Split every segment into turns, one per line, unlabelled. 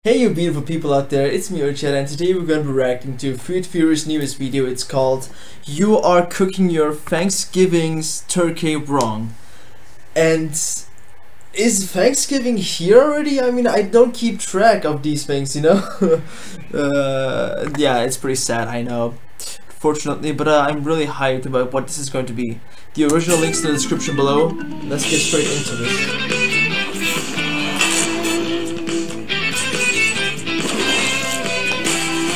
Hey you beautiful people out there, it's me Urchat, and today we're going to be reacting to Food Fury's newest video. It's called You Are Cooking Your Thanksgiving's Turkey Wrong. And is Thanksgiving here already? I mean, I don't keep track of these things, you know? Yeah, it's pretty sad, I know, fortunately, but I'm really hyped about what this is going to be. The original link's in the description below. Let's get straight into this.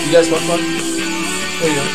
You guys want one? There you go.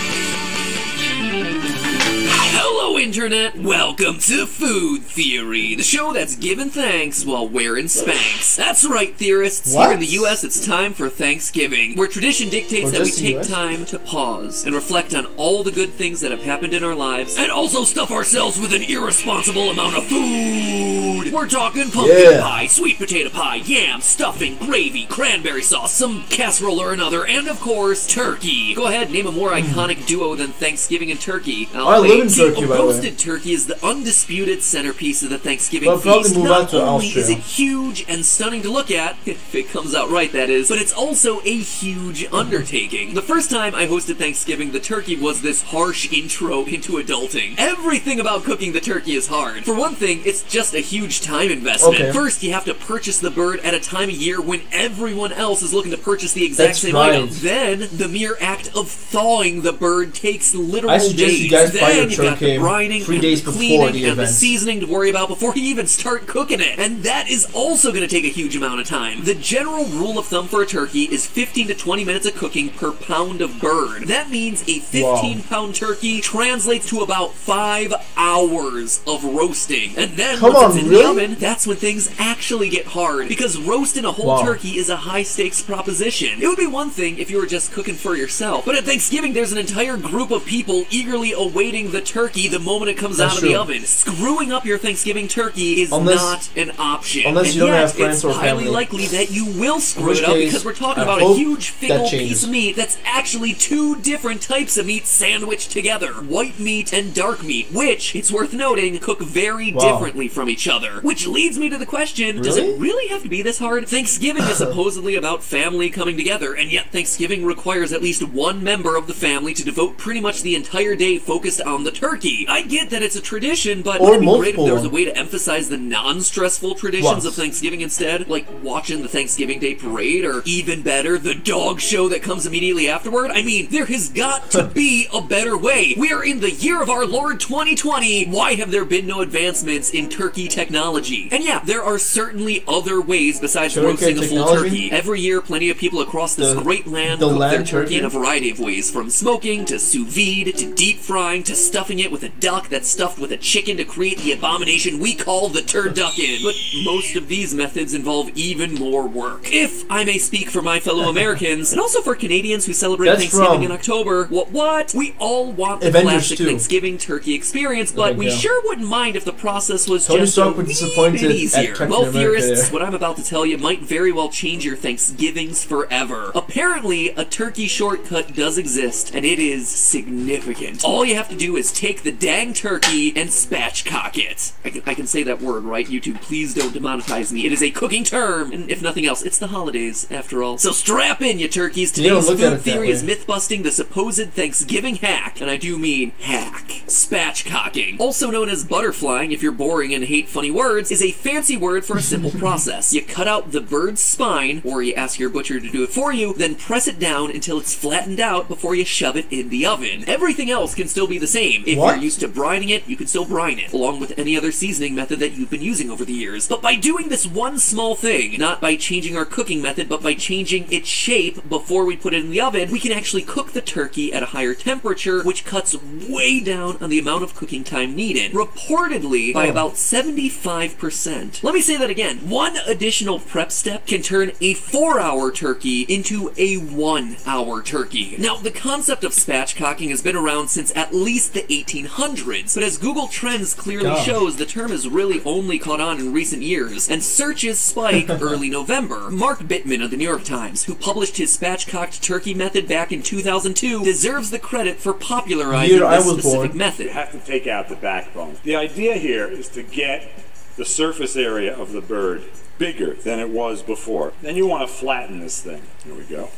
Hello Internet, welcome to Food Theory, the show that's giving thanks while wearing Spanx. That's right, theorists.
What?
Here in the US it's time for Thanksgiving, where tradition dictates that we take time to pause and reflect on all the good things that have happened in our lives, and also stuff ourselves with an irresponsible amount of food. We're talking pumpkin pie, sweet potato pie, yam, stuffing, gravy, cranberry sauce, some casserole or another, and of course, turkey. Go ahead, name a more iconic duo than Thanksgiving and turkey.
I live in Turkey, by the way.
Roasted turkey is the undisputed centerpiece of the Thanksgiving feast. Not only is it huge and stunning to look at, if it comes out right that is, but it's also a huge undertaking. The first time I hosted Thanksgiving, the turkey was this harsh intro into adulting. Everything about cooking the turkey is hard. For one thing, it's just a huge time investment. First, you have to purchase the bird at a time of year when everyone else is looking to purchase the exact same item. Then, the mere act of thawing the bird takes literal days.
You guys buy your
Then you've got the brining,
3 days
and the
before
cleaning,
the
and the
event.
seasoning to worry about before you even start cooking it. And that is also going to take a huge amount of time. The general rule of thumb for a turkey is 15 to 20 minutes of cooking per pound of bird. That means a 15-pound turkey translates to about 5 hours of roasting. And then once it's in the oven, that's when things actually get hard. Because roasting a whole turkey is a high-stakes proposition. It would be one thing if you were just cooking for yourself. But at Thanksgiving, there's an entire group of people eagerly awaiting the turkey the moment it comes out of the oven. Screwing up your Thanksgiving turkey is not an option.
Unless you don't have friends or family.
It's highly likely that you will screw it up because we're talking about a huge, fickle piece of meat that's actually 2 different types of meat sandwiched together. White meat and dark meat, which, it's worth noting, cook very differently from each other. Which leads me to the question, does it really have to be this hard? Thanksgiving is supposedly about family coming together, and yet Thanksgiving requires at least one member of the family to devote pretty much the entire day focused on the turkey. I get that it's a tradition, but would it be great if there was a way to emphasize the non-stressful traditions of Thanksgiving instead? Like watching the Thanksgiving Day parade, or even better, the dog show that comes immediately afterward? I mean, there has got to be a better way. We are in the year of our Lord 2020. Why have there been no advancements in turkey technology? And yeah, there are certainly other ways besides roasting a full turkey. Every year, plenty of people across this great land cook their turkey in a variety of ways, from smoking to sous vide to deep frying to stuffing it with a duck that's stuffed with a chicken to create the abomination we call the turducken. But most of these methods involve even more work. If I may speak for my fellow Americans, and also for Canadians who celebrate Thanksgiving in October, what? We all want the classic Thanksgiving turkey experience, but we sure wouldn't mind if the process was just a wee bit easier. Well, theorists, what I'm about to tell you might very well change your Thanksgivings forever. Apparently, a turkey shortcut does exist, and it is significant. All you have to do is take the dang turkey and spatchcock it. I can say that word, right? YouTube, please don't demonetize me. It is a cooking term, and if nothing else, it's the holidays, after all. So strap in, you turkeys. Today's Food Theory is myth-busting the supposed Thanksgiving hack, and I do mean hack. Spatchcocking, also known as butterflying if you're boring and hate funny words, is a fancy word for a simple process. You cut out the bird's spine, or you ask your butcher to do it for you, then press it down until it's flattened out before you shove it in the oven. Everything else can still be the same. If you're used to brining it, you can still brine it, along with any other seasoning method that you've been using over the years. But by doing this one small thing, not by changing our cooking method, but by changing its shape before we put it in the oven, we can actually cook the turkey at a higher temperature, which cuts way down on the amount of cooking time needed, reportedly by about 75%. Let me say that again. One additional prep step can turn a 4-hour turkey into a 1-hour turkey. Now, the concept of spatchcocking has been around since at least the 1800s, but as Google Trends clearly shows, the term has really only caught on in recent years, and searches spike early November. Mark Bittman of the New York Times, who published his spatchcocked turkey method back in 2002, deserves the credit for popularizing this specific method.
You have to take out the backbone. The idea here is to get the surface area of the bird bigger than it was before. Then you want to flatten this thing. Here we go.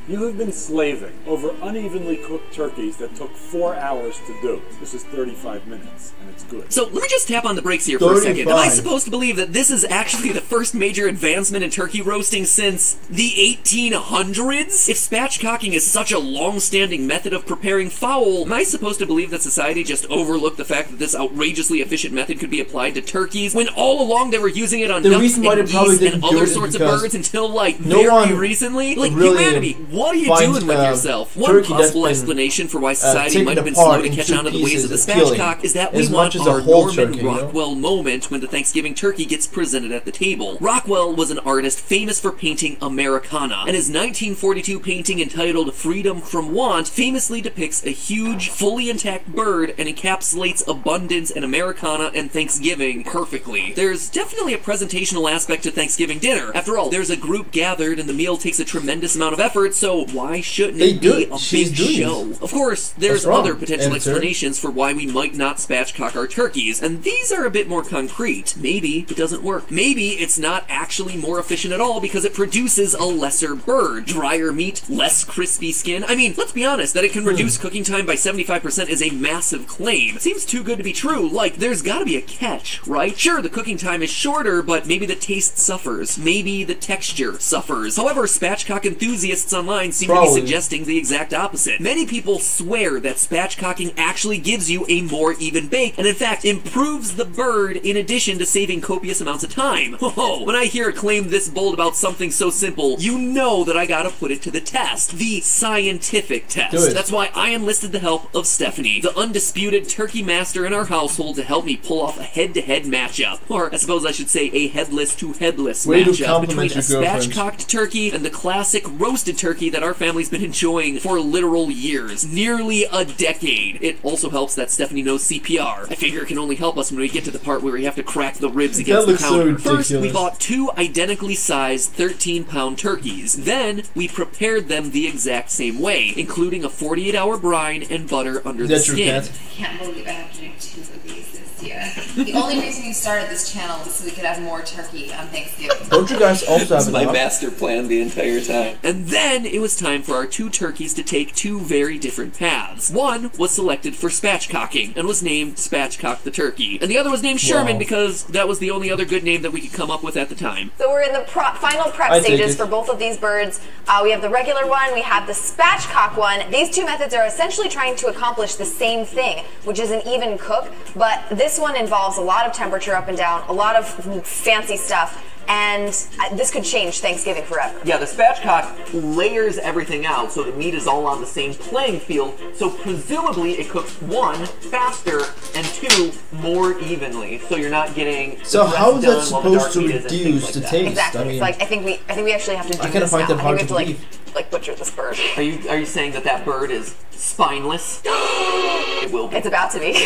You have been slaving over unevenly cooked turkeys that took 4 hours to do. This is 35 minutes, and it's good.
So let me just tap on the brakes here for a second. Am I supposed to believe that this is actually the first major advancement in turkey roasting since the 1800s? If spatchcocking is such a long-standing method of preparing fowl, am I supposed to believe that society just overlooked the fact that this outrageously efficient method could be applied to turkeys, when all along they were using it on ducks and geese and other sorts of birds until, like, very recently? Like, humanity, what are you doing with yourself? One possible explanation for why society might have been slow to catch on to the ways of the spatchcock is that we want our Norman Rockwell moment when the Thanksgiving turkey gets presented at the table. Rockwell was an artist famous for painting Americana, and his 1942 painting entitled Freedom from Want famously depicts a huge, fully intact bird and encapsulates abundance and Americana and Thanksgiving perfectly. There's definitely a presentational aspect to Thanksgiving dinner. After all, there's a group gathered and the meal takes a tremendous amount of effort, so why shouldn't it be a big show? Of course, there's other potential explanations for why we might not spatchcock our turkeys, and these are a bit more concrete. Maybe it doesn't work. Maybe it's not actually more efficient at all because it produces a lesser bird. Drier meat, less crispy skin. I mean, let's be honest, that it can reduce cooking time by 75% is a massive claim. It seems too good to be true. Like, there's gotta be a catch, right? Sure, the cooking time is shorter, but maybe the taste suffers. Maybe the texture suffers. However, spatchcock enthusiasts online seem to be suggesting the exact opposite. Many people swear that spatchcocking actually gives you a more even bake, and in fact improves the bird in addition to saving copious amounts of time. Oh, when I hear a claim this bold about something so simple, you know that I gotta put it to the test. The scientific test. That's why I enlisted the help of Stephanie, the undisputed turkey master in our household, to help me pull off a head-to-head matchup. Or I suppose I should say a headless to headless matchup between a spatchcocked turkey and the classic roasted turkey that our family's been enjoying for literal years. Nearly a decade. It also helps that Stephanie knows CPR. I figure it can only help us when we get to the part where we have to crack the ribs against the counter. First, we bought 2 identically sized 13-pound turkeys. Then, we prepared them the exact same way, including a 48-hour brine and butter under the skin.
I can't believe I have to do 2 of these this year. The only reason we started this channel was so we could have more turkey on Thanksgiving.
Don't you guys also have
my master plan the entire time. And then it was time for our 2 turkeys to take 2 very different paths. One was selected for spatchcocking and was named Spatchcock the Turkey. And the other was named Sherman because that was the only other good name that we could come up with at the time.
So we're in the final prep stages for both of these birds. We have the regular one, we have the spatchcock one. These 2 methods are essentially trying to accomplish the same thing, which is an even cook, but this one involves a lot of temperature up and down, a lot of fancy stuff, and this could change Thanksgiving forever.
Yeah, the spatchcock layers everything out so the meat is all on the same playing field, so presumably it cooks 1 faster and 2 more evenly, so you're not getting.
So how is that supposed to reduce the taste?
Exactly. I mean, it's like I think we actually have to do this now. I think we have to like butcher this bird.
Are you saying that bird is spineless? It will be.
It's about to be.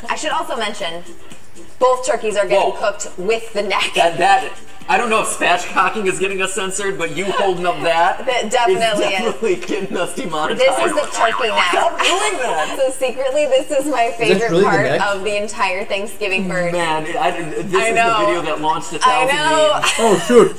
I should also mention, both turkeys are getting cooked with the neck.
I don't know if spatchcocking is getting us censored, but you holding up that definitely getting us demonetized.
This is the turkey neck.
Stop doing that.
So secretly, this is my favorite part of the entire Thanksgiving bird.
Man, this is the video that launched 1,000 memes.
Oh shoot.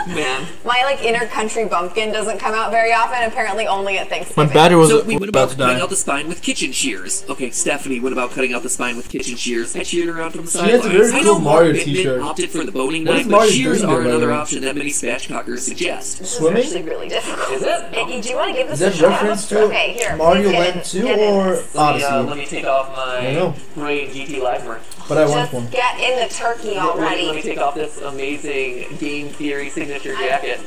Man.
My inner country bumpkin doesn't come out very often, apparently only at Thanksgiving.
My battery was
so we went about cutting out the spine with kitchen shears. Okay, Stephanie went about cutting out the spine with kitchen shears. I cheered around from the sidelines.
She has a very cool Mario t-shirt.
Opted for the boning knife, but shears are another option that many spatchcockers suggest.
Swimming?
This is actually really difficult.
Is it?
Do you want to give this
a shot? Is that reference to Mario Land 2 or Odyssey?
Let me take off my great GT Live merch.
But I want one.
Just get in the turkey already.
Let me take off this amazing Game Theory signature jacket.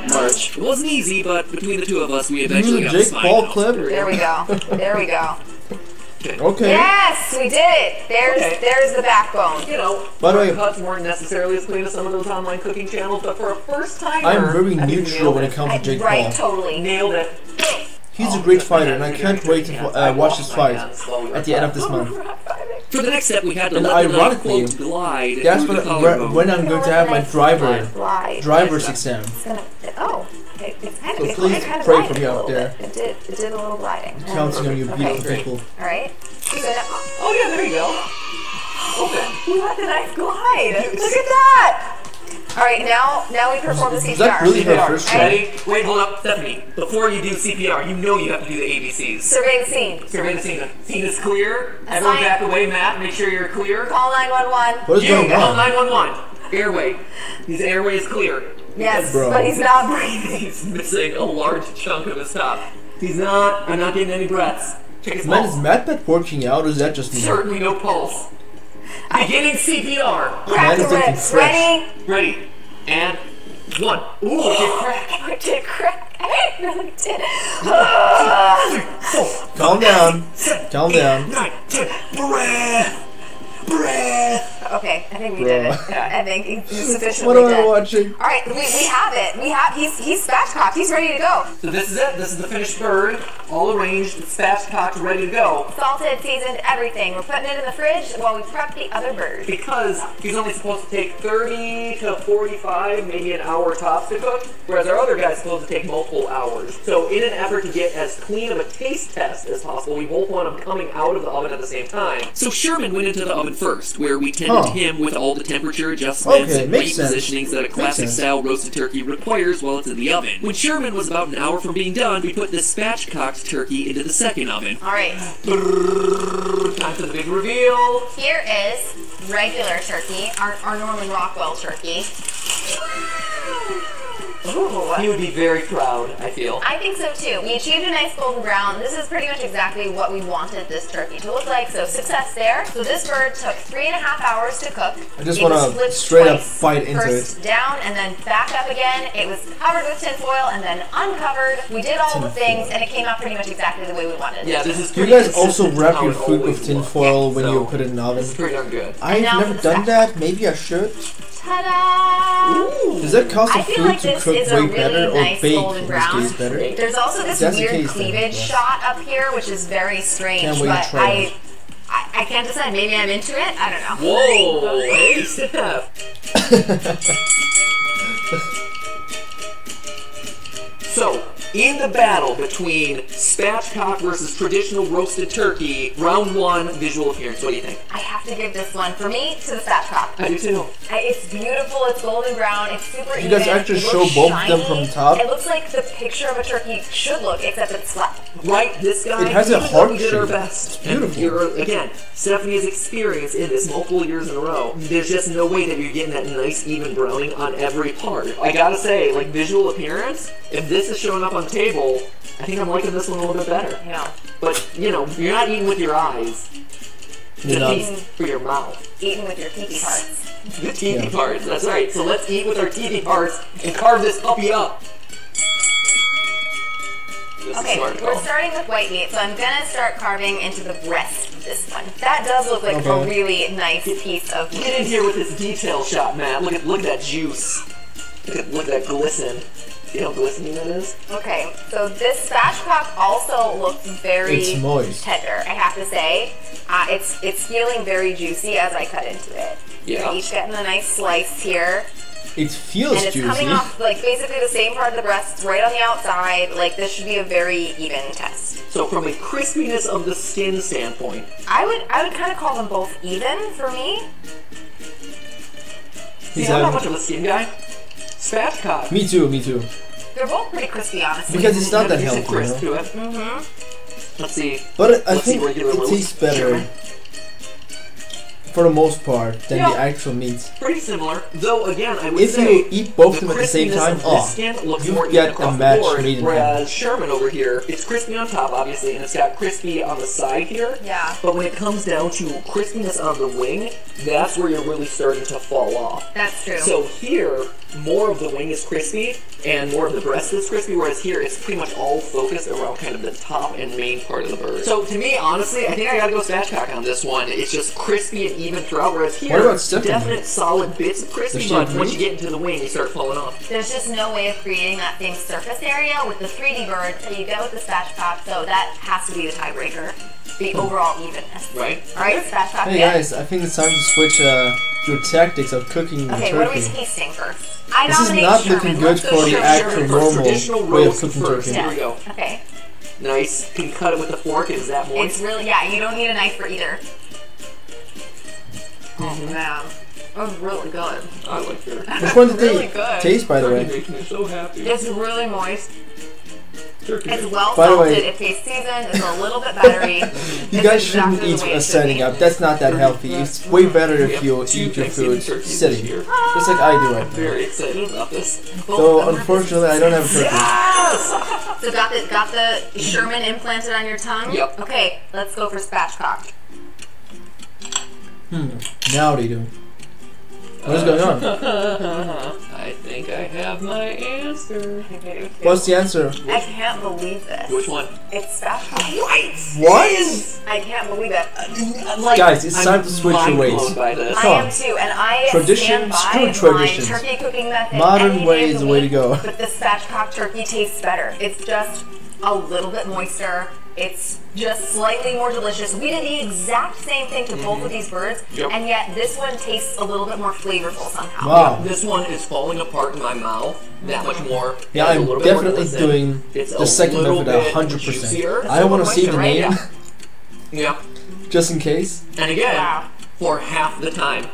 Merch. It wasn't easy, but between the 2 of us, we eventually got the spine.
Jake Paul clip?
There we go. There we go.
Okay.
Yes, we did it. There's the backbone.
You know,
by the way,
cuts weren't necessarily as clean as some of those online cooking channels, but for a first timer,
I'm very neutral when it comes to Jake Paul.
Right, totally.
Nailed it.
He's a great fighter, and I can't wait to watch his fight at the end of this month.
For the next step, we had to
and
let
ironically,
the glide
that's when I'm going to have my driver's exam.
It's kind
So
of,
please
kind of
pray for me out there.
It did a little gliding.
I'm counting on you beautiful people.
Alright.
Oh yeah, there you go. open.
We let the knife glide. Look at that. All right, now we perform the CPR.
Is that really her first try?
Ready? Wait, hold up, Stephanie. Before you do CPR, you know you have to do the ABCs.
Survey the scene.
Survey the scene. Scene is clear. Everyone back away, Matt. Make sure you're clear.
Call 911.
What is going
Call
on?
911. Airway. His airway is clear.
Yes,
Bro.
but he's not breathing.
He's missing a large chunk of his top. He's not. I'm not getting any breaths. Check his
Man,
pulse.
is MatPat working out or is that just me?
Certainly no pulse. Beginning CPR.
Crack the
is looking
ribs.
fresh.
Ready?
Ready. And 1. Ooh, it did crack.
It did crack. It really did.
Calm down. Calm down.
9, 10. Breath. Breath.
Okay, I think we did it. I think he's sufficiently
What am I
dead.
watching?
All right, we have it. He's spatchcocked. He's ready to go.
So this is it. This is the finished bird. All arranged, spatchcocked, ready to go.
Salted, seasoned, everything. We're putting it in the fridge while we prep the other bird.
Because he's only supposed to take 30 to 45, maybe an hour tops to cook, whereas our other guy's supposed to take multiple hours. So in an effort to get as clean of a taste test as possible, we both want them coming out of the oven at the same time. So Sherman went into the oven first, where we tended him with all the temperature adjustments and weight positionings that a classic style roasted turkey requires while it's in the oven. When Sherman was about an hour from being done, we put the spatchcocked turkey into the second oven.
All right.
Time for the big reveal.
Here is regular turkey, our Norman Rockwell turkey. Ooh.
He would be very proud, I feel.
I think so too. We achieved a nice golden brown. This is pretty much exactly what we wanted this turkey to look like, so success there. So this bird took 3.5 hours to cook.
I just want to straight up fight into
First
it.
down and then back up again. It was covered with tinfoil and then uncovered. We did all the things and it came out pretty much exactly the way we wanted.
Yeah, this is
Do you
pretty
guys also
consistent
wrap
how
your
it
food
always
with tinfoil
looks.
when
So,
you put it in the oven?
This is pretty darn good.
I've
now
never
for the
done
spatchcock.
that. Maybe I should.
Ta-da!
Does that cause the
I feel
food
like
to
this
cook
is
way
a really
better or
nice
bake
golden
in this
brown.
case better?
There's also this
That's the
weird
case, then,
cleavage
yes.
shot up here, which is very strange.
Can't wait to
but
try it.
I can't decide. Maybe I'm into it. I don't know.
Whoa! Hey, Steph! So, in the battle between spatchcock versus traditional roasted turkey, round 1, visual appearance, what do you think?
I have to give this one, for me, to the spatchcock.
I do too.
It's beautiful, it's golden brown, it's super
You
even.
guys actually
it
show
looks
both of them
shiny.
from top?
It looks like the picture of a turkey should look, except it's flat.
Right, this guy,
It has a
even though
heart
we did our
shape.
best.
It's beautiful.
And you're, again, Stephanie's experience in this multiple years in a row, there's just no way that you're getting that nice even browning on every part. I gotta say, like, visual appearance, if this is showing up on the table, I think I'm liking this one a little bit better.
Yeah.
But, you know, you're not eating with your eyes.
You're not.
Eating for your mouth.
Eating with your teethy parts.
The teethy parts, that's right. So let's eat with our teethy parts and carve this puppy up. This is
Okay,
smart
we're
call.
starting with white meat, so I'm gonna start carving into the breast of this one. That does look like a
Okay.
really nice piece of meat.
Get in here with this detail shot, Matt. Look at that juice. Look at that glisten. See how glistening that is?
Okay, so this spatchcock also looks very
It's moist.
tender, I have to say. It's feeling very juicy as I cut into it.
Yeah.
We're each getting a nice slice here.
It feels
And it's
juicy.
coming off like basically the same part of the breast. It's right on the outside. Like this should be a very even test.
So from a crispiness of the skin standpoint,
I would kind of call them both even for me.
see, I'm not much of a skin guy. Spatchcock.
Me too, me too.
They're both pretty crispy, honestly.
Because it's not that
There's a
healthy,
crisp
you know?
to it. Mm-hmm. Let's see.
But I
Let's see
think
regular
it
roast
tastes better
Sherman.
for the most part than
Yeah.
the actual meat.
Pretty similar, though. Again, I would
If
say
you eat both of them at the same
crispiness
time,
of this skin looks
you
more
get
even across
a
the
match
board,
made in
whereas Sherman over here, it's crispy on top, obviously, and it's got crispy on the side here.
Yeah.
But when it comes down to crispiness on the wing, that's where you're really starting to fall off.
That's true.
So here, more of the wing is crispy, and more of the breast is crispy, whereas here, it's pretty much all focused around kind of the top and main part of the bird. So to me, honestly, I think I gotta go spatchcock on this one. It's just crispy and even throughout, whereas here,
What about Stephanie?
definite solid bits of crispy,
Does she
but
agree?
once you get into the wing, you start falling off.
There's just no way of creating that same surface area with the 3D bird that you get with the spatchcock, so that has to be the tiebreaker. The overall evenness.
Right?
Alright, spatchcock
Hey
again.
guys, I think it's time to switch your tactics of cooking the
Okay, what are we
turkey.
tasting first? I
This is
nominate
not
Sherman.
looking good
Let's go
for the
Sherman.
actual
Sherman
normal
first. Traditional
way of
roast
cooking
first.
turkey.
Here we go.
Okay.
Nice. Can you cut it with a fork? Is that moist?
It's really, yeah, you don't need a knife for either. Oh man, that was really good.
I like it.
Which one did
really
they taste, by the way?
It makes me so happy.
It's really moist.
Turkey.
It's well
By the
salted,
way,
it tastes seasoned, it's a little bit buttery.
You guys shouldn't eat setting up. That's not that healthy. It's way better if you eat your food sitting. Just like I do right now.
Very excited about this.
So unfortunately, I don't have a turkey.
Yes! So got the Sherman implanted on your tongue?
Yep.
Okay, let's go for spatchcock.
Now what do you do? What is going on?
I think I have my answer.
What's the answer?
I can't believe this.
Which one?
It's spatchcock.
What?
I can't believe it.
Guys, it's time to switch your ways.
I am too, and I
Tradition,
stand
screw
by my
traditions.
turkey cooking method.
Modern way is the way to go.
But the spatchcock turkey tastes better. It's just a little bit moister. It's just slightly more delicious. We did the exact same thing to both of these birds, and yet this one tastes a little bit more flavorful somehow.
Wow.
This one is falling apart in my mouth that much more.
Yeah, I'm definitely doing the second method 100%. I want to see the name.
Yeah.
Just in case.
And again, for half the time.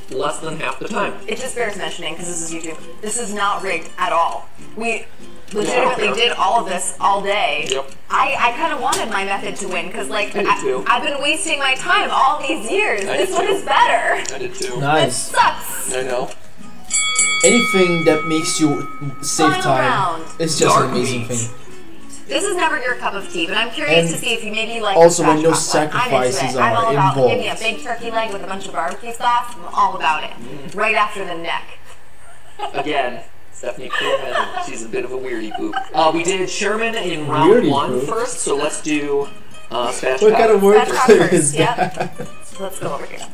Less than half the time.
It just bears mentioning, because this is YouTube, this is not rigged at all. We legitimately did all of this all day.
Yep.
I kind of wanted my method to win, because like,
I did too.
I've been wasting my time all these years. This one is better.
I did too.
Nice.
It sucks.
I know.
Anything that makes you save
Final
time
round.
is just an amazing thing.
This is never your cup of tea, but I'm curious to see if you maybe like
also
the
when no
spatchcock one.
sacrifices
I'm all
are
about,
involved.
give me a big turkey leg with a bunch of barbecue sauce. I'm all about it. Right after the neck.
Again, Stephanie Coolman, she's a bit of a weirdy poop. We did Sherman in round one first, so let's do spatchcock.
What kind of wordplay
is
that?
Let's go over here.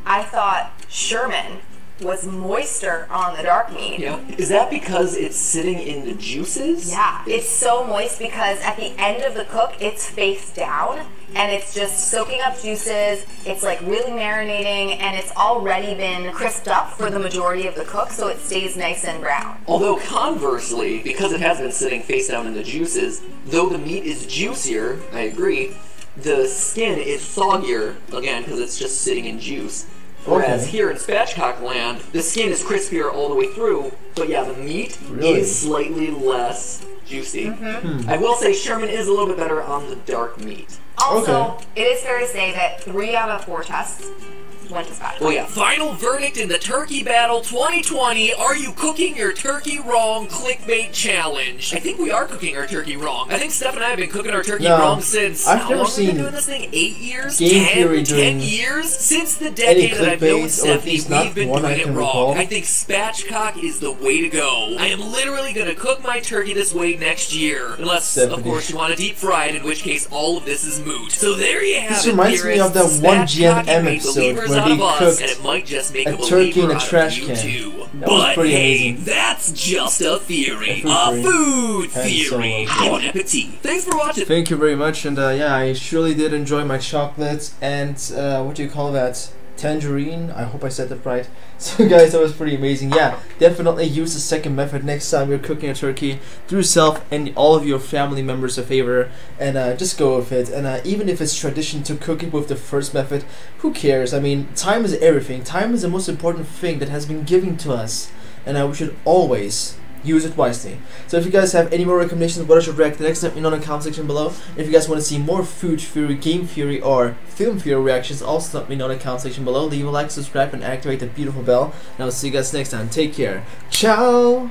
I thought Sherman was moister on the dark meat.
Yeah. Is that because it's sitting in the juices?
Yeah, it's so moist because at the end of the cook, it's face down and it's just soaking up juices. It's like really marinating and it's already been crisped up for the majority of the cook, so it stays nice and brown.
Although conversely, because it has been sitting face down in the juices, though the meat is juicier, I agree, the skin is soggier, again, because it's just sitting in juice. Whereas here in spatchcock land, the skin is crispier all the way through, but yeah, the meat is slightly less juicy. I will say Sherman is a little bit better on the dark meat.
Also, it is fair to say that 3 out of 4 tests went to spatchcock.
Oh yeah. Final verdict in the Turkey Battle 2020. Are you cooking your turkey wrong clickbait challenge? I think we are cooking our turkey wrong. I think Steph and I have been cooking our turkey wrong since,
I've
how
never
long have we been
seen
doing this thing? 8 years?
Game
10
doing
years? Since the decade that I've known Stephanie, we've been doing it wrong.
recall.
I think spatchcock is the way to go. I am literally going to cook my turkey this way next year. Unless, of course, you want to deep fry it, in which case all of this is moot. So there you have it.
This reminds me of that one GNM episode where they cooked
and it might just make
a turkey in a trash can. That was pretty amazing.
That's just a theory. A food theory. Bon appetit. Thanks for watching.
Thank you very much, and yeah, I surely did enjoy my chocolates and what do you call that? Tangerine. I hope I said that right. So guys, that was pretty amazing. Yeah, definitely use the second method next time you're cooking a turkey. Do yourself and all of your family members a favor, and just go with it. And even if it's tradition to cook it with the first method, who cares? I mean, time is everything. Time is the most important thing that has been given to us, and we should always use it wisely. So if you guys have any more recommendations what I should react to next, let me know in the comment section below. If you guys want to see more food theory, game theory, or film theory reactions, also let me know in the comment section below. Leave a like, subscribe, and activate the beautiful bell. And I'll see you guys next time. Take care. Ciao!